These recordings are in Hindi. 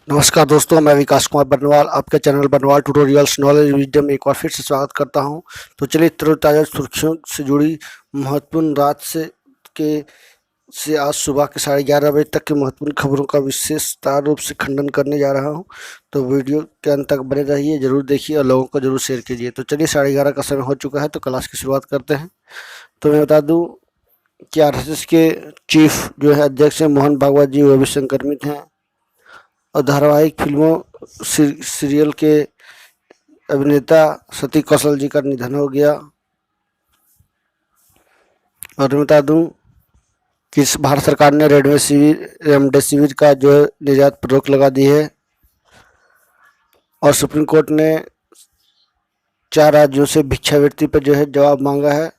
नमस्कार दोस्तों, मैं विकास कुमार बर्नवाल आपके channel Barnwal tutorials knowledge wisdom में एक बार फिर से स्वागत करता हूं। तो चलिए तरोताज़ा सुर्खियों से जुड़ी महत्वपूर्ण रात से आज सुबह के 11:30 बजे तक की महत्वपूर्ण खबरों का विशेषता रूप से खंडन करने जा रहा हूं। तो वीडियो के अंत तक बने रहिए, ज़रूर देखिए और लोगों को ज़रूर शेयर कीजिए। तो चलिए 11:30 का समय हो चुका है, तो क्लास की शुरुआत करते हैं। तो मैं बता दूँ कि RSS के चीफ जो है अध्यक्ष हैं मोहन भागवत जी, वो भी संक्रमित हैं। और धारावाहिक फिल्मों सीरियल के अभिनेता सती कौशल जी का निधन हो गया। और मैं बता दूं कि भारत सरकार ने रेमडेसिविर का जो है निर्यात पर रोक लगा दी है। और सुप्रीम कोर्ट ने 4 राज्यों से भिक्षावृत्ति पर जो है जवाब मांगा है।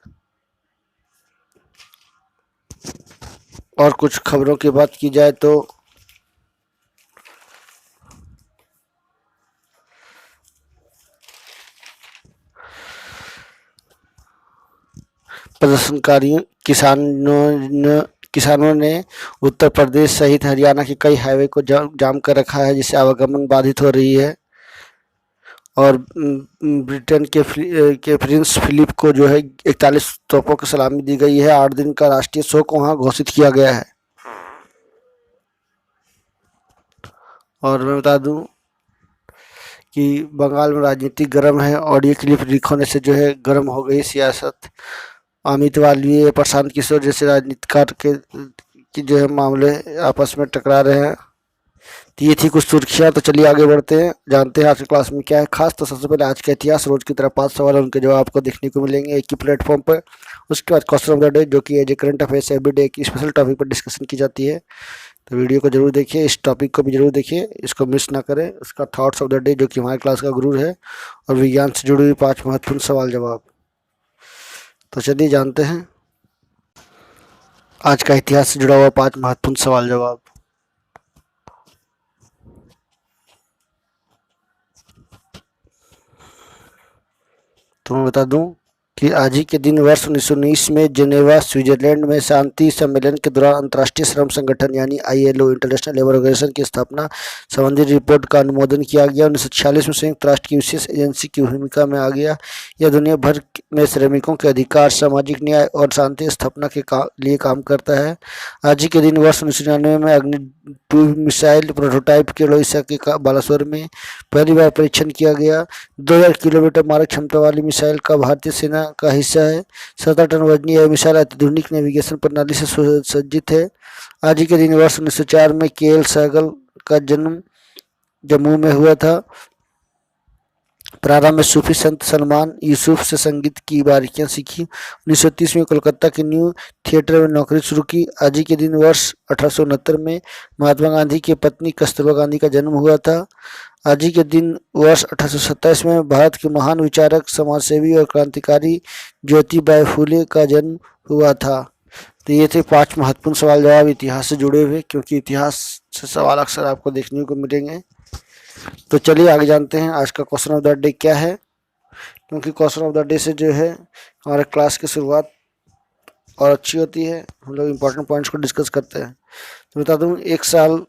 और कुछ खबरों की बात की जाए तो प्रदर्शनकारियों किसानों ने उत्तर प्रदेश सहित हरियाणा के कई हाईवे को जाम कर रखा है, जिससे आवागमन बाधित हो रही है। और ब्रिटेन के प्रिंस फिलिप को जो है 41 तोपों की सलामी दी गई है। 8 दिन का राष्ट्रीय शोक वहाँ घोषित किया गया है। और मैं बता दूं कि बंगाल में राजनीति गर्म है। ऑडियो क्लिप लीक होने से जो है गर्म हो गई सियासत। अमित वालिया, प्रशांत किशोर जैसे राजनीतिकार के जो है मामले आपस में टकरा रहे हैं। तो ये थी कुछ सुर्खियाँ। तो चलिए आगे बढ़ते हैं, जानते हैं आज की क्लास में क्या है खास। तो सबसे पहले आज का इतिहास, रोज की तरह 5 सवाल उनके जवाब आपको देखने को मिलेंगे एक ही प्लेटफॉर्म पर। उसके बाद क्वेश्चन ऑफ द डे, जो कि as a current affairs everyday की स्पेशल टॉपिक पर डिस्कशन की जाती है। तो वीडियो को जरूर देखिए, इस टॉपिक को भी जरूर देखिए, इसको मिस ना करें। उसका थॉट्स ऑफ द डे, जो कि हमारी क्लास का गुरु है। और विज्ञान से जुड़ी हुई 5 महत्वपूर्ण सवाल जवाब। तो चलिए जानते हैं आज का इतिहास से जुड़ा हुआ 5 महत्वपूर्ण सवाल जवाब। तो मैं बता दूं कि आज ही के दिन वर्ष 1919 में जेनेवा स्विट्जरलैंड में शांति सम्मेलन के दौरान अंतर्राष्ट्रीय श्रम संगठन यानी ILO इंटरनेशनल लेबर ऑर्गेनाइजेशन की स्थापना संबंधी रिपोर्ट का अनुमोदन किया गया। 1946 में संयुक्त राष्ट्र की विशेष एजेंसी की भूमिका में आ गया। यह दुनिया भर में श्रमिकों के अधिकार, सामाजिक न्याय और शांति स्थापना के लिए काम करता है। आज ही के दिन वर्ष 1999 में अग्नि 2 मिसाइल प्रोटोटाइप के ओडिशा के बालासोर में पहली बार परीक्षण किया गया। 2000 किलोमीटर मारक क्षमता वाली मिसाइल का भारतीय सेना का हिस्सा है। 17 टन वजनी यह मिसाइल अत्याधुनिक नेविगेशन प्रणाली से सुसज्जित है। आज ही के दिन वर्ष 1904 में KL सहगल का जन्म जम्मू में हुआ था। प्रारंभ में सूफी संत सलमान यूसुफ से संगीत की बारीकियां सीखी। 1930 में कोलकाता के न्यू थिएटर में नौकरी शुरू की। आज ही के दिन वर्ष 1869 में महात्मा गांधी की पत्नी कस्तूरबा गांधी का जन्म हुआ था। आज ही के दिन वर्ष 1827 में भारत के महान विचारक, समाजसेवी और क्रांतिकारी ज्योतिबाई फूले का जन्म हुआ था। तो ये थे 5 महत्वपूर्ण सवाल जवाब इतिहास से जुड़े हुए, क्योंकि इतिहास से सवाल अक्सर आपको देखने को मिलेंगे। तो चलिए आगे जानते हैं आज का क्वेश्चन ऑफ द डे क्या है। क्योंकि क्वेश्चन ऑफ द डे से जो है हमारे क्लास की शुरुआत और अच्छी होती है, हम लोग इम्पोर्टेंट पॉइंट्स को डिस्कस करते हैं। तो बता दूं, 1 साल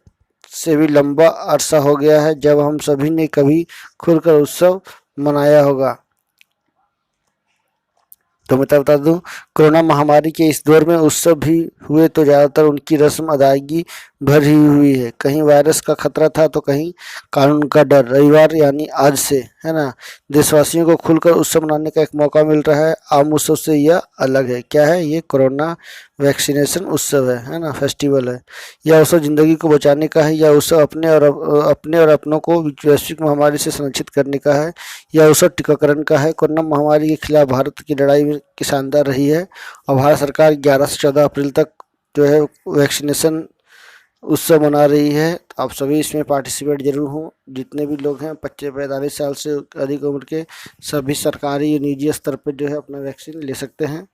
से भी लंबा अरसा हो गया है जब हम सभी ने कभी खुलकर उत्सव मनाया होगा। तो मैं बता दूं, कोरोना महामारी के इस दौर में उत्सव भी हुए तो ज़्यादातर उनकी रस्म अदायगी भर ही हुई है। कहीं वायरस का खतरा था तो कहीं कानून का डर। रविवार यानी आज से, है ना, देशवासियों को खुलकर उत्सव मनाने का एक मौका मिल रहा है। आम उत्सव से यह अलग है। क्या है ये? कोरोना वैक्सीनेशन उत्सव है ना, फेस्टिवल है। यह उत्सव जिंदगी को बचाने का है। यह उत्सव अपने और अपनों को वैश्विक महामारी से संरक्षित करने का है। यह उत्सव टीकाकरण का है। कोरोना महामारी के खिलाफ भारत की लड़ाई की शानदार रही है और भारत सरकार 11 से 14 अप्रैल तक जो है वैक्सीनेशन उत्सव मना रही है। तो आप सभी इसमें पार्टिसिपेट जरूर हों। जितने भी लोग हैं 45 साल से अधिक उम्र के, सभी सरकारी या निजी स्तर पर जो है अपना वैक्सीन ले सकते हैं।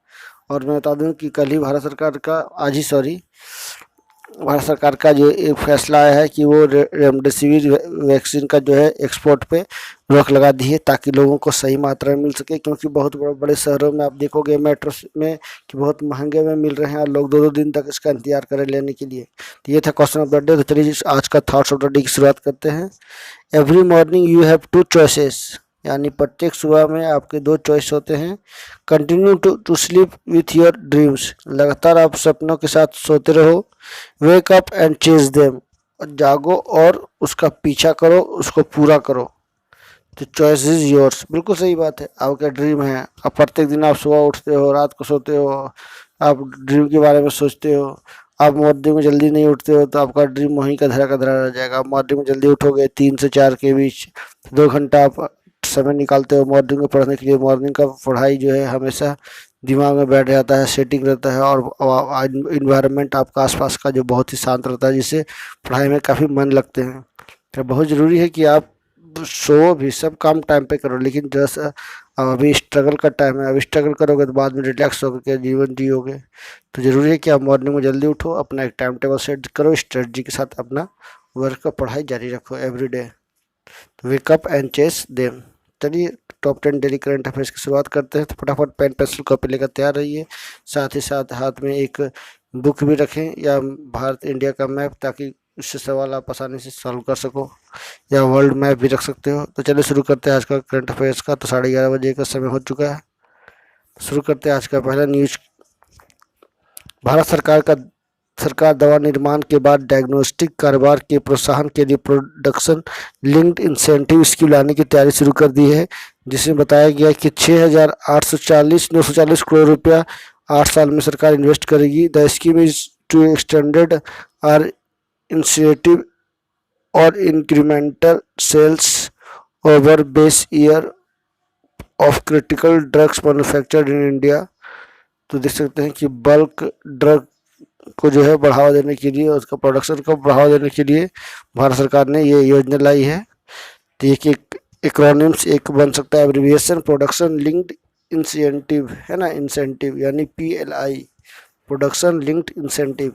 और मैं बता दूं कि कल ही भारत सरकार का भारत सरकार का जो एक फैसला आया है कि वो रेमडेसिविर वैक्सीन का जो है एक्सपोर्ट पे रोक लगा दी है, ताकि लोगों को सही मात्रा में मिल सके, क्योंकि बहुत बड़े बड़े शहरों में आप देखोगे मेट्रो में कि बहुत महंगे में मिल रहे हैं और लोग 2-2 दिन तक इसका इंतजार करें लेने के लिए। तो ये था क्वेश्चन ऑफ द डे। तो चलिए आज का थॉट्स ऑफ द डे की शुरुआत करते हैं। Every morning you have 2 choices, यानी प्रत्येक सुबह में आपके 2 चॉइस होते हैं। Continue to sleep with your dreams, लगातार आप सपनों के साथ सोते रहो। Wake up and chase them, जागो और उसका पीछा करो, उसको पूरा करो। तो चॉइस इज योर्स। बिल्कुल सही बात है, आपका ड्रीम है, अब प्रत्येक दिन आप सुबह उठते हो, रात को सोते हो, आप ड्रीम के बारे में सोचते हो। आप मॉर्निंग में जल्दी नहीं उठते हो तो आपका ड्रीम वहीं का धरा रह जाएगा। आप मॉर्निंग में जल्दी उठोगे 3 से 4 के बीच, 2 घंटा आप समय निकालते हो मॉर्निंग में पढ़ने के लिए। मॉर्निंग का पढ़ाई जो है हमेशा दिमाग में बैठ जाता है, सेटिंग रहता है, और इन्वायरमेंट आपका आसपास का जो बहुत ही शांत रहता है, जिससे पढ़ाई में काफ़ी मन लगते हैं। तो बहुत ज़रूरी है कि आप सो भी, सब काम टाइम पे करो, लेकिन जैसा अभी स्ट्रगल का टाइम है, अभी स्ट्रगल करोगे तो बाद में रिलैक्स होकर के जीवन जियोगे। तो ज़रूरी है कि आप मॉर्निंग में जल्दी उठो, अपना एक टाइम टेबल सेट करो, स्ट्रेटजी के साथ अपना वर्क का पढ़ाई जारी रखो everyday. Wake up and chase them. चलिए टॉप 10 डेली करंट अफेयर्स की शुरुआत करते हैं। तो फटाफट पेन पेंसिल कॉपी लेकर तैयार रहिए, साथ ही साथ हाथ में एक बुक भी रखें या भारत इंडिया का मैप, ताकि उससे सवाल आप आसानी से सॉल्व कर सको, या वर्ल्ड मैप भी रख सकते हो। तो चलिए शुरू करते हैं आज का करंट अफेयर्स का। तो 11:30 बजे का समय हो चुका है। शुरू करते हैं आज का पहला न्यूज। भारत सरकार दवा निर्माण के बाद डायग्नोस्टिक कारोबार के प्रोत्साहन के लिए प्रोडक्शन लिंक्ड इंसेंटिव स्कीम लाने की तैयारी शुरू कर दी है, जिसमें बताया गया कि 6,840 करोड़ रुपया 8 साल में सरकार इन्वेस्ट करेगी। The scheme is to extended are initiative और incremental sales over base year of critical drugs manufactured in India. तो देख सकते हैं कि बल्क ड्रग को जो है बढ़ावा देने के लिए, उसका प्रोडक्शन को बढ़ावा देने के लिए भारत सरकार ने ये योजना लाई है। तो एक एक्रोनिम्स एक बन सकता है एब्रिविएशन, प्रोडक्शन लिंक्ड इंसेंटिव है ना, इंसेंटिव यानी PLI, production linked incentive.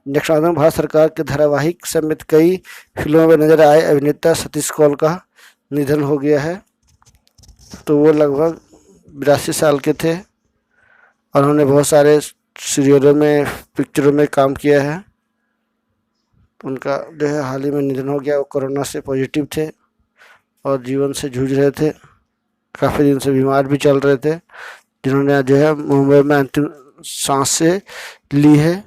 Next आता है, भारत सरकार के धारावाहिक समेत कई फिल्मों में नजर आए अभिनेता सतीश कौल का निधन हो गया है। तो वो लगभग 82 साल के थे और उन्होंने बहुत सारे सीरियलों में, पिक्चरों में काम किया है। उनका जो है हाल ही में निधन हो गया। वो कोरोना से पॉजिटिव थे और जीवन से जूझ रहे थे, काफ़ी दिन से बीमार भी चल रहे थे, जिन्होंने जो है मुंबई में अंतिम सांसें ली है।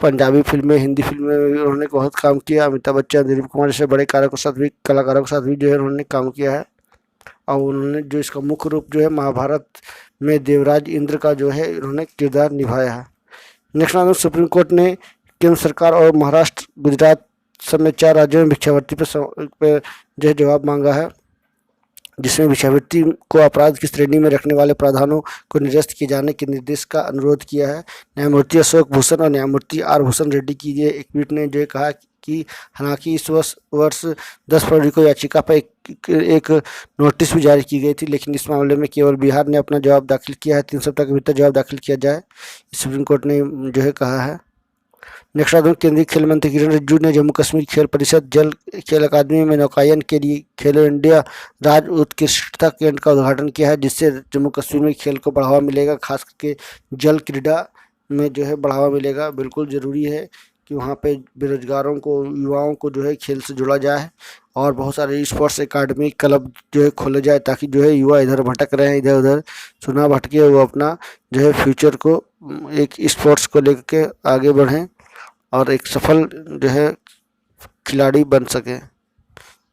पंजाबी फिल्में, हिंदी फिल्में में भी उन्होंने बहुत काम किया। अमिताभ बच्चन, दिलीप कुमार जैसे बड़े कलाकारों के साथ भी जो है उन्होंने काम किया है। और उन्होंने जो इसका मुख्य रूप जो है महाभारत में देवराज इंद्र का जो है उन्होंने किरदार निभाया है। नेक्स्ट आता है, सुप्रीम कोर्ट ने केंद्र सरकार और महाराष्ट्र, गुजरात समेत 4 राज्यों में भिक्षावृत्ति पर जो है जवाब मांगा है, जिसमें भिक्षावृत्ति को अपराध की श्रेणी में रखने वाले प्रावधानों को निरस्त किए जाने के निर्देश का अनुरोध किया है। न्यायमूर्ति अशोक भूषण और न्यायमूर्ति R भूषण रेड्डी की ये एक पीठ ने जो कहा कि हालांकि इस वर्ष 10 फरवरी को याचिका पर एक नोटिस भी जारी की गई थी, लेकिन इस मामले में केवल बिहार ने अपना जवाब दाखिल किया है। 3 सप्ताह के भीतर जवाब दाखिल किया जाए, सुप्रीम कोर्ट ने जो है कहा है। नेक्स्ट आता हूँ, केंद्रीय खेल मंत्री किरण रिजिजू ने जम्मू कश्मीर खेल परिषद जल खेल अकादमी में नौकायन के लिए खेलो इंडिया राज्य उत्कृष्टता केंद्र का उद्घाटन किया है, जिससे जम्मू कश्मीर में खेल को बढ़ावा मिलेगा, खास करके जल क्रीड़ा में जो है बढ़ावा मिलेगा। बिल्कुल ज़रूरी है कि वहाँ पे बेरोजगारों को, युवाओं को जो है खेल से जोड़ा जाए और बहुत सारे स्पोर्ट्स एकेडमी क्लब जो है खोले जाए, ताकि जो है युवा इधर भटक रहे हैं, इधर उधर सुना भटके, वो अपना जो है फ्यूचर को एक स्पोर्ट्स को लेकर के आगे बढ़ें और एक सफल जो है खिलाड़ी बन सके।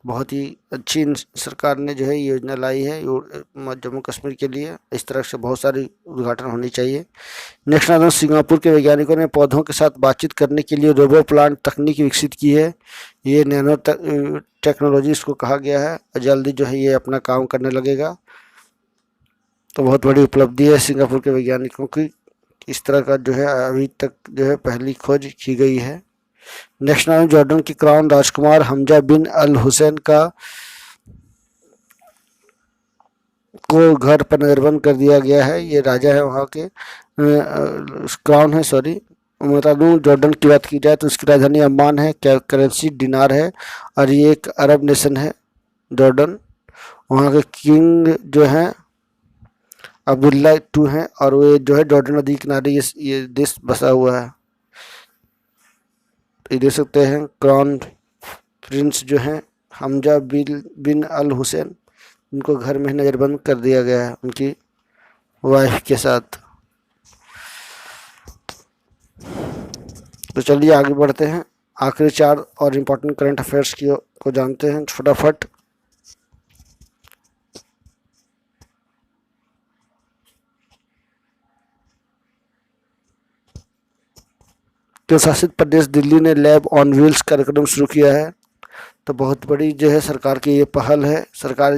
बहुत ही अच्छी सरकार ने जो है योजना लाई है जम्मू कश्मीर के लिए। इस तरह से बहुत सारी उद्घाटन होनी चाहिए। नेक्स्ट आता है, सिंगापुर के वैज्ञानिकों ने पौधों के साथ बातचीत करने के लिए रोबो प्लांट तकनीक विकसित की है। ये नैनो टेक्नोलॉजी इसको कहा गया है और जल्दी जो है ये अपना काम करने लगेगा। तो बहुत बड़ी उपलब्धि है सिंगापुर के वैज्ञानिकों की। इस तरह का जो है अभी तक जो है पहली खोज की गई है। नेक्स्ट नाम, जॉर्डन के क्राउन राजकुमार हमजा बिन अल हुसैन को घर पर नजरबंद कर दिया गया है। ये राजा है वहाँ के, क्राउन है सॉरी, मैं बता दूं, जॉर्डन की बात की जाए तो उसकी राजधानी अम्मान है, करेंसी दिनार है, और ये एक अरब नेशन है जॉर्डन। वहाँ के किंग जो हैं अब्दुल्ला टू हैं, और वो जो है जॉर्डन नदी किनारे ये देश बसा हुआ है। तो ये देख सकते हैं क्राउन प्रिंस जो हैं हमजा बिन अल हुसैन, उनको घर में नज़रबंद कर दिया गया है उनकी वाइफ के साथ। तो चलिए आगे बढ़ते हैं, आखिरी 4 और इम्पोर्टेंट करंट अफेयर्स को जानते हैं फटाफट। केंद्र शासित प्रदेश दिल्ली ने लैब ऑन व्हील्स कार्यक्रम शुरू किया है। तो बहुत बड़ी जो है सरकार की ये पहल है।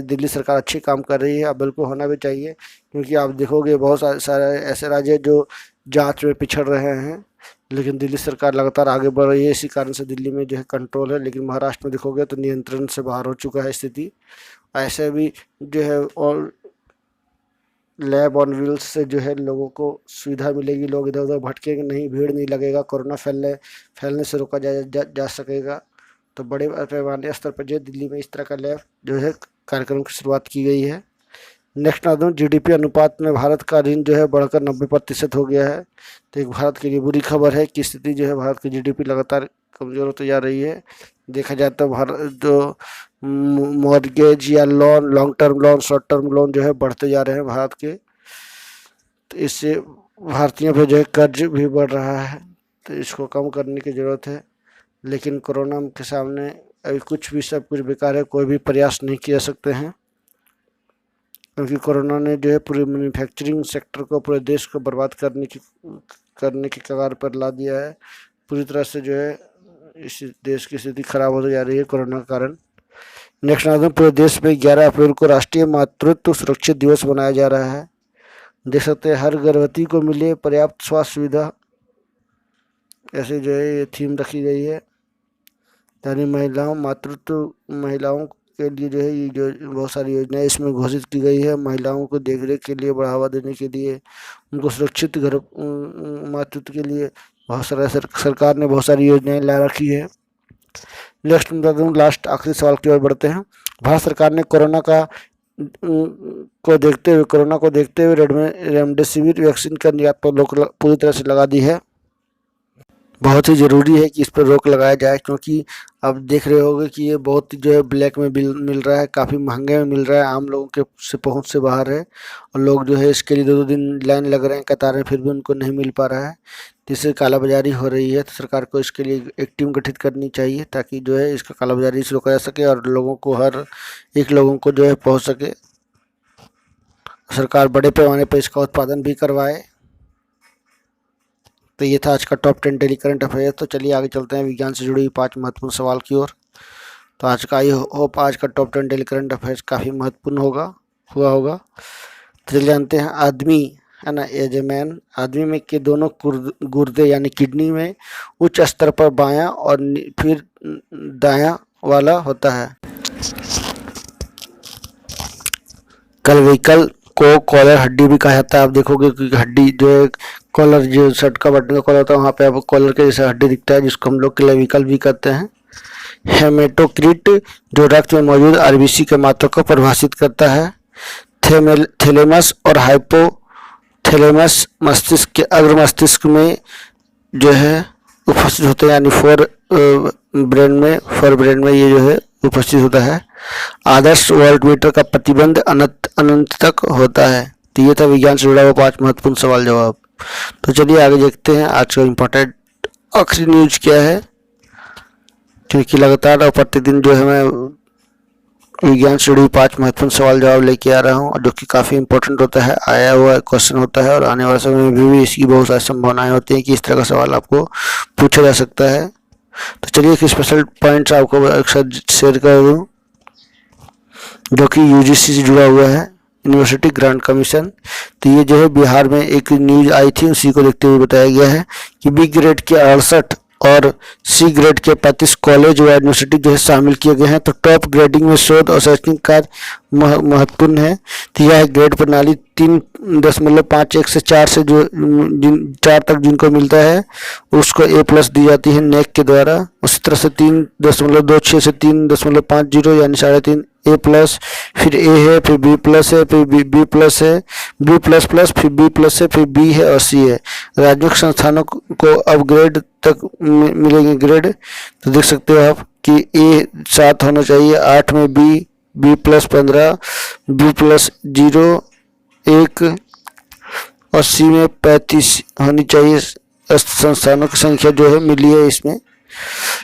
दिल्ली सरकार अच्छी काम कर रही है, अब बिल्कुल होना भी चाहिए, क्योंकि आप देखोगे बहुत सारे ऐसे राज्य जो जांच में पिछड़ रहे हैं, लेकिन दिल्ली सरकार लगातार आगे बढ़ रही है। इसी कारण से दिल्ली में जो है कंट्रोल है, लेकिन महाराष्ट्र में देखोगे तो नियंत्रण से बाहर हो चुका है स्थिति। ऐसे भी जो है और लैब ऑन व्हील्स से जो है लोगों को सुविधा मिलेगी, लोग इधर उधर भटकेंगे नहीं, भीड़ नहीं लगेगा, कोरोना फैलने से रोका जा सकेगा। तो बड़े पैमाने स्तर पर जो दिल्ली में इस तरह का लैब जो है कार्यक्रम की शुरुआत की गई है। नेक्स्ट आ दूँ, जीडीपी अनुपात में भारत का ऋण जो है बढ़कर 90% हो गया है। तो एक भारत के लिए बुरी खबर है कि स्थिति जो है भारत की जीडीपी लगातार कमज़ोर होती जा रही है। देखा जाए तो भारत जो मॉर्गेज या loan, long term loan, short term loan जो है बढ़ते जा रहे हैं भारत के। तो इससे भारतीयों पर जो है कर्ज भी बढ़ रहा है, तो इसको कम करने की ज़रूरत है। लेकिन कोरोना के सामने अभी सब कुछ बेकार है, कोई भी प्रयास नहीं किया सकते हैं, क्योंकि कोरोना ने जो है पूरे मैन्युफैक्चरिंग सेक्टर को, पूरे देश को बर्बाद करने की कगार पर ला दिया है। पूरी तरह से जो है इस देश की स्थिति खराब होती जा रही है कोरोना के कारण। नेक्स्ट आता है, पूरे देश में 11 अप्रैल को राष्ट्रीय मातृत्व सुरक्षा दिवस मनाया जा रहा है। देख सकते हैं हर गर्भवती को मिले पर्याप्त स्वास्थ्य सुविधा, ऐसे जो है ये थीम रखी गई है। यानी महिलाओं के लिए जो है ये जो बहुत सारी योजनाएं इसमें घोषित की गई है। महिलाओं को देखरेख के लिए बढ़ावा देने के लिए, उनको सुरक्षित मातृत्व के लिए बहुत सारा सरकार ने बहुत सारी योजनाएं ला रखी है। नेक्स्ट लास्ट आखिरी सवाल की ओर बढ़ते हैं। भारत सरकार ने कोरोना को देखते हुए रेमडेसिविर वैक्सीन का निर्यात पर पूरी तरह से लगा दी है। बहुत ही ज़रूरी है कि इस पर रोक लगाया जाए, क्योंकि आप देख रहे होंगे कि ये बहुत जो है ब्लैक में मिल रहा है, काफ़ी महंगे में मिल रहा है, आम लोगों के से पहुंच से बाहर है, और लोग जो है इसके लिए 2-2 दिन लाइन लग रहे हैं कतार में, फिर भी उनको नहीं मिल पा रहा है, जिससे कालाबाजारी हो रही है। तो सरकार को इसके लिए एक टीम गठित करनी चाहिए, ताकि जो है इसका कालाबाजारी से रोका जा सके और हर एक लोगों को जो है पहुँच सके। सरकार बड़े पैमाने पर इसका उत्पादन भी करवाए। तो ये था आज का टॉप 10 डेली करंट अफेयर। तो चलिए आगे चलते हैं विज्ञान से जुड़ी 5 महत्वपूर्ण सवाल की ओर। तो आज का आज का टॉप 10 डेली करंट अफेयर्स काफ़ी महत्वपूर्ण हुआ होगा। तो चलिए जानते हैं, आदमी है ना, एज ए मैन, आदमी में के दोनों गुर्दे यानी किडनी में उच्च स्तर पर बायां और फिर दायां वाला होता है। कलविकल को कॉलर हड्डी भी कहा जाता है। आप देखोगे कि हड्डी जो है कॉलर, जो शर्ट का बटन का कॉलर होता है, वहाँ पे आपको कॉलर के जैसा हड्डी दिखता है, जिसको हम लोग क्लेविकल भी कहते हैं। हेमेटोक्रिट जो रक्त में मौजूद आरबीसी के मात्रा को परिभाषित करता है। थैलेमस और हाइपोथैलेमस मस्तिष्क के अग्र मस्तिष्क में जो है उपस्थित होते हैं, यानी फोर ब्रेन में ये जो है उपस्थित होता है। आदर्श वोल्टमीटर का प्रतिबंध अनंत तक होता है। तो ये था विज्ञान से जुड़ा हुआ 5 महत्वपूर्ण सवाल जवाब। तो चलिए आगे देखते हैं आज का इम्पोर्टेंट आखिरी न्यूज क्या है, क्योंकि लगातार और प्रतिदिन जो है मैं विज्ञान से जुड़ी 5 महत्वपूर्ण सवाल जवाब लेके आ रहा हूँ, और जो कि काफ़ी इंपॉर्टेंट होता है, आया हुआ क्वेश्चन होता है, और आने वाले समय में भी इसकी बहुत सारी संभावनाएं होती हैं कि इस तरह का सवाल आपको पूछा जा सकता है। तो चलिए एक स्पेशल पॉइंट्स आपको एक साथ शेयर कर दूँ, जो कि यूजीसी से जुड़ा हुआ है, यूनिवर्सिटी ग्रांट कमीशन। तो ये जो है बिहार में एक न्यूज आई थी, उसी को देखते हुए बताया गया है कि बी ग्रेड के 68 और सी ग्रेड के 35 कॉलेज व यूनिवर्सिटी जो है शामिल किए गए हैं। तो टॉप ग्रेडिंग में शोध और शैक्षणिक कार्य महत्वपूर्ण है। तो यह ग्रेड प्रणाली 3.51 से 4 से जो 4 तक जिनको मिलता है उसको A+ दी जाती है नेक के द्वारा। उसी तरह से 3.26 से 3.50 यानी 3.5 A+, फिर A है, फिर B+ है, फिर B+ है, B++, फिर B+ है, फिर B है और C है। राज्यों के संस्थानों को अपग्रेड तक मिलेंगे ग्रेड। तो देख सकते हो आप कि A 7 होना चाहिए, 8 में B+ 15, B+0 1 और C में 35 होनी चाहिए। संस्थानों की संख्या जो है मिली है इसमें।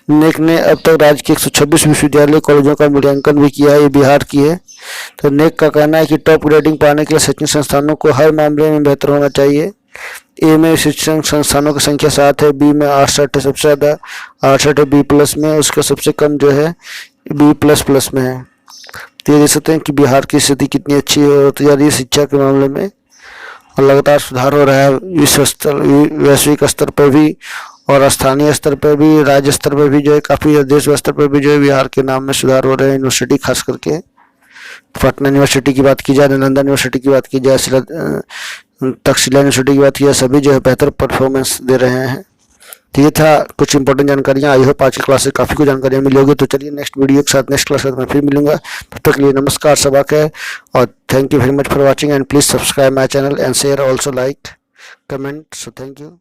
नेक ने अब तक राज्य के 126 विश्वविद्यालय कॉलेजों का मूल्यांकन भी किया है, ये बिहार की है। तो नेक का कहना है कि टॉप ग्रेडिंग पाने के लिए शैक्षणिक संस्थानों को हर मामले में बेहतर होना चाहिए। ए में शिक्षण संस्थानों की संख्या 7 है, बी में 68 है, सबसे ज़्यादा 68 है B+ में, उसका सबसे कम जो है B++ में है। तो ये देख सकते हैं कि बिहार की स्थिति कितनी अच्छी है तो यार ये शिक्षा के मामले में और लगातार सुधार हो रहा है विश्व स्तर वैश्विक स्तर पर भी और स्थानीय स्तर पर भी, राज्य स्तर पर भी जो है काफ़ी, देश स्तर पर भी जो है बिहार के नाम में सुधार हो रहे हैं। यूनिवर्सिटी खास करके पटना यूनिवर्सिटी की बात की जाए, नालंदा यूनिवर्सिटी की बात की जाए, तक्षशिला यूनिवर्सिटी की बात की जाए, सभी जो है बेहतर परफॉर्मेंस दे रहे हैं। तो ये था कुछ इंपॉर्टेंट जानकारियाँ। आई होप आज की क्लास से काफ़ी कुछ जानकारियाँ मिली होगी। तो चलिए नेक्स्ट वीडियो के साथ, नेक्स्ट क्लास के साथ मैं फिर मिलूंगा। तब तक के लिए नमस्कार, सबक है और thank you very much for watching and please subscribe my channel and share also, like, comment. So thank you.